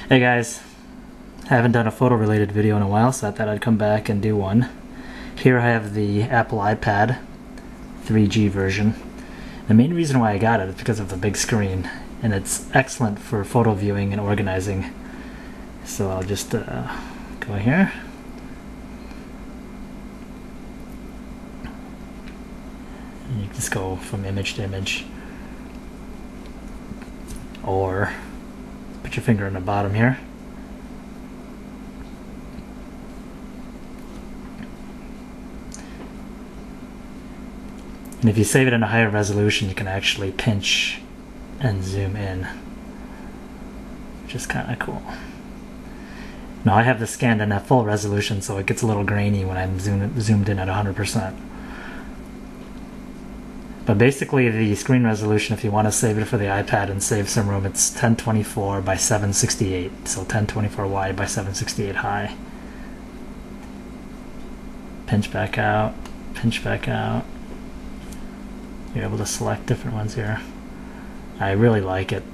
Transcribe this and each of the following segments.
Hey guys, haven't done a photo related video in a while, so I thought I'd come back and do one. Here I have the Apple iPad 3G version. The main reason why I got it is because of the big screen, and it's excellent for photo viewing and organizing. So I'll just go here. And you can just go from image to image, or put your finger on the bottom here. And if you save it in a higher resolution, you can actually pinch and zoom in, which is kind of cool. Now I have this scanned in at full resolution, so it gets a little grainy when I'm zoomed in at 100%. But basically the screen resolution, if you want to save it for the iPad and save some room, it's 1024 by 768, so 1024 wide by 768 high. Pinch back out, pinch back out. You're able to select different ones here. I really like it.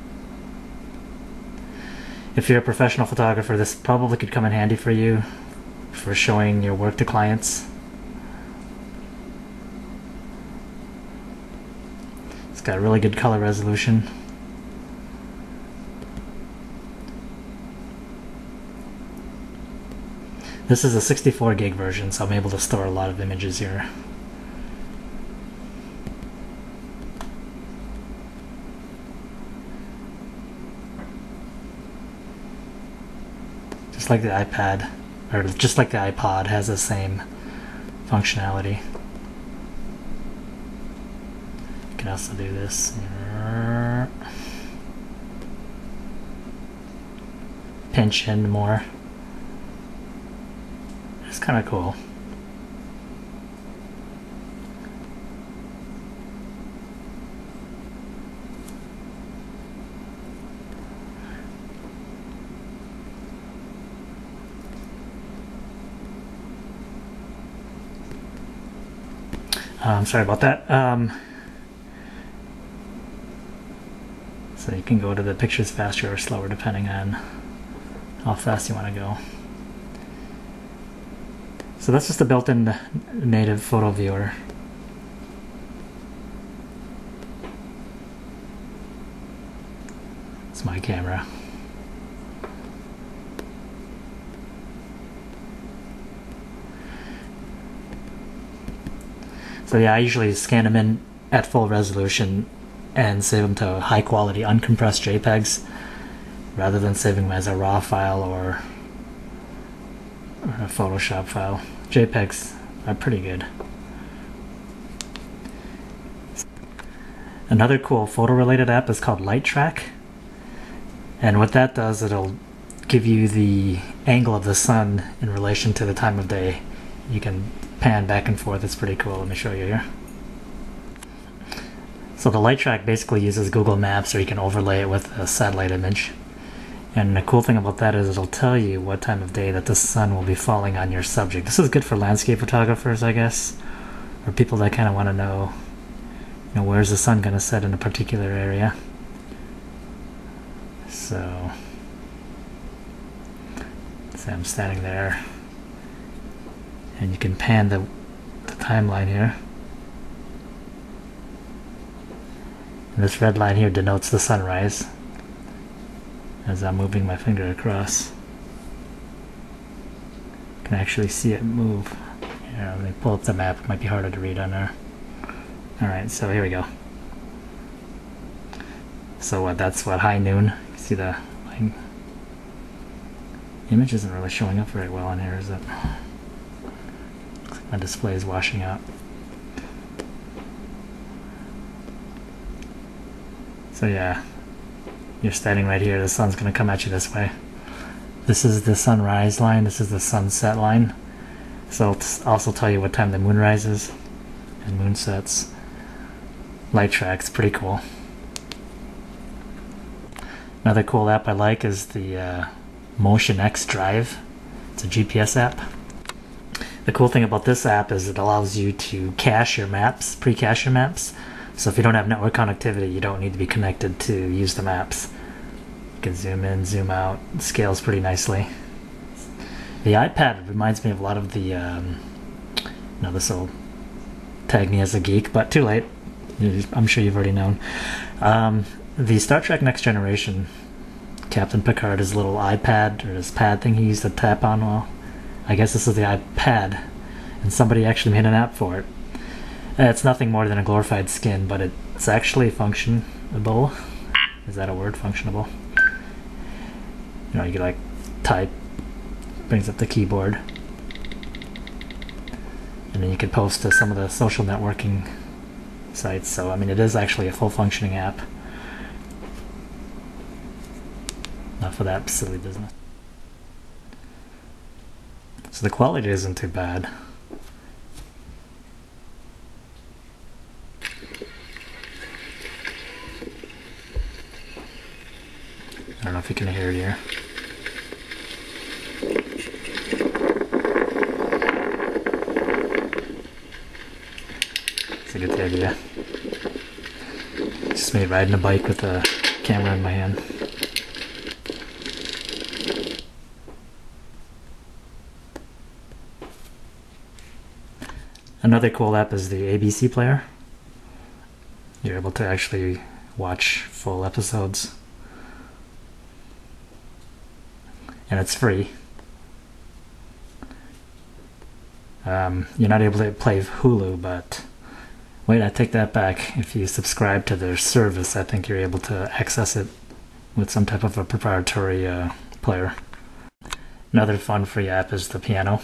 If you're a professional photographer, this probably could come in handy for you for showing your work to clients. It's got really good color resolution. This is a 64 gig version, so I'm able to store a lot of images here. Just like the iPad, or just like the iPod, has the same functionality. You can also do this. Pinch in more. It's kind of cool. I'm sorry about that. So you can go to the pictures faster or slower depending on how fast you want to go. So that's just a built-in native photo viewer. It's my camera. So yeah, I usually scan them in at full resolution and save them to high quality uncompressed JPEGs rather than saving them as a RAW file or a Photoshop file. JPEGs are pretty good. Another cool photo related app is called Light Trac, and what that does, it'll give you the angle of the sun in relation to the time of day. You can pan back and forth. It's pretty cool. Let me show you here. So the Light Trac basically uses Google Maps, or you can overlay it with a satellite image. And the cool thing about that is it'll tell you what time of day that the sun will be falling on your subject. This is good for landscape photographers, I guess, or people that kind of want to know, where's the sun going to set in a particular area. So, say I'm standing there, and you can pan the timeline here. And this red line here denotes the sunrise as I'm moving my finger across. You can actually see it move. Here, let me pull up the map. It might be harder to read on there. Alright, so here we go. So that's high noon. You see the line. The image isn't really showing up very well on here, is it? Looks like my display is washing out. So yeah, you're standing right here, the sun's going to come at you this way. This is the sunrise line, this is the sunset line. So it'll also tell you what time the moon rises and moon sets. Light Trac's pretty cool. Another cool app I like is the MotionXDrive. It's a GPS app. The cool thing about this app is it allows you to cache your maps, pre-cache your maps. So if you don't have network connectivity, you don't need to be connected to use the maps. can zoom in, zoom out, it scales pretty nicely. The iPad reminds me of a lot of the, this will tag me as a geek, but too late. I'm sure you've already known. The Star Trek Next Generation, Captain Picard, his little iPad, or his pad thing he used to tap on, well, I guess this is the iPad, and somebody actually made an app for it. It's nothing more than a glorified skin, but it's actually functionable. Is that a word? Functionable? You know, you can like type, brings up the keyboard, and then you can post to some of the social networking sites. So I mean, it is actually a full functioning app. Enough of that silly business. So the quality isn't too bad. I don't know if you can hear it here. It's a good idea. Just me riding a bike with a camera in my hand. Another cool app is the ABC player. You're able to actually watch full episodes. And it's free. You're not able to play Hulu, but wait, I take that back. If you subscribe to their service, I think you're able to access it with some type of a proprietary player. Another fun free app is the piano.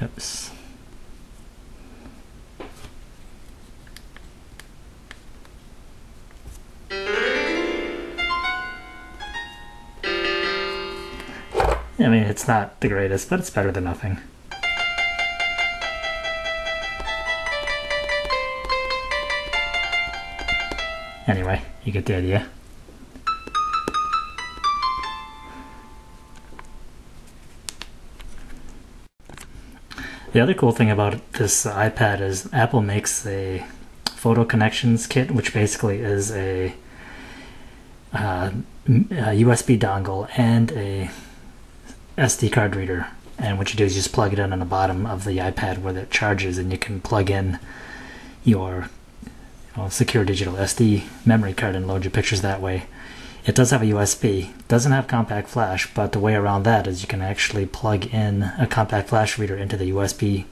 Oops. I mean, it's not the greatest, but it's better than nothing. Anyway, you get the idea. The other cool thing about this iPad is Apple makes a photo connections kit, which basically is a USB dongle and a SD card reader, and what you do is you just plug it in on the bottom of the iPad where it charges, and you can plug in your secure digital SD memory card and load your pictures that way. It does have a USB, doesn't have compact flash, but the way around that is you can actually plug in a compact flash reader into the USB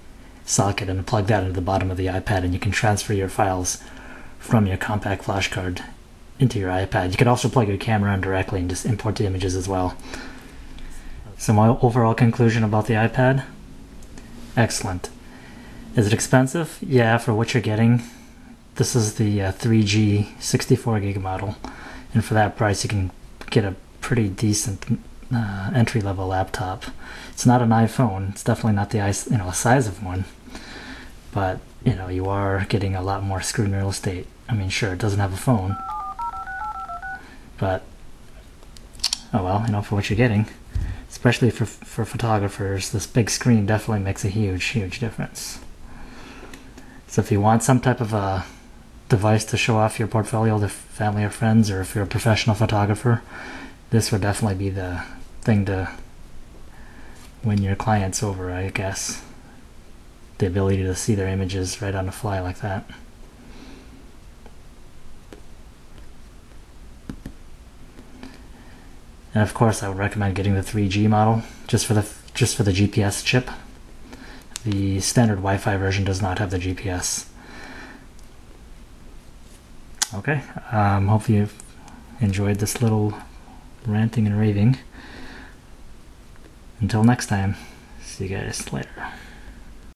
socket and plug that into the bottom of the iPad, and you can transfer your files from your compact flash card into your iPad. You can also plug your camera in directly and just import the images as well. So my overall conclusion about the iPad: excellent. Is it expensive? Yeah, for what you're getting. This is the 3G 64 gig model, and for that price you can get a pretty decent entry-level laptop. It's not an iPhone. It's definitely not the size of one, but you are getting a lot more screen real estate. I mean, sure, it doesn't have a phone, but oh well, for what you're getting. Especially for photographers, this big screen definitely makes a huge difference. So if you want some type of a device to show off your portfolio to family or friends, or if you're a professional photographer, this would definitely be the thing to win your clients over, I guess. The ability to see their images right on the fly like that. And of course, I would recommend getting the 3G model just for the GPS chip. The standard Wi-Fi version does not have the GPS. Okay, hopefully you've enjoyed this little ranting and raving. Until next time, see you guys later.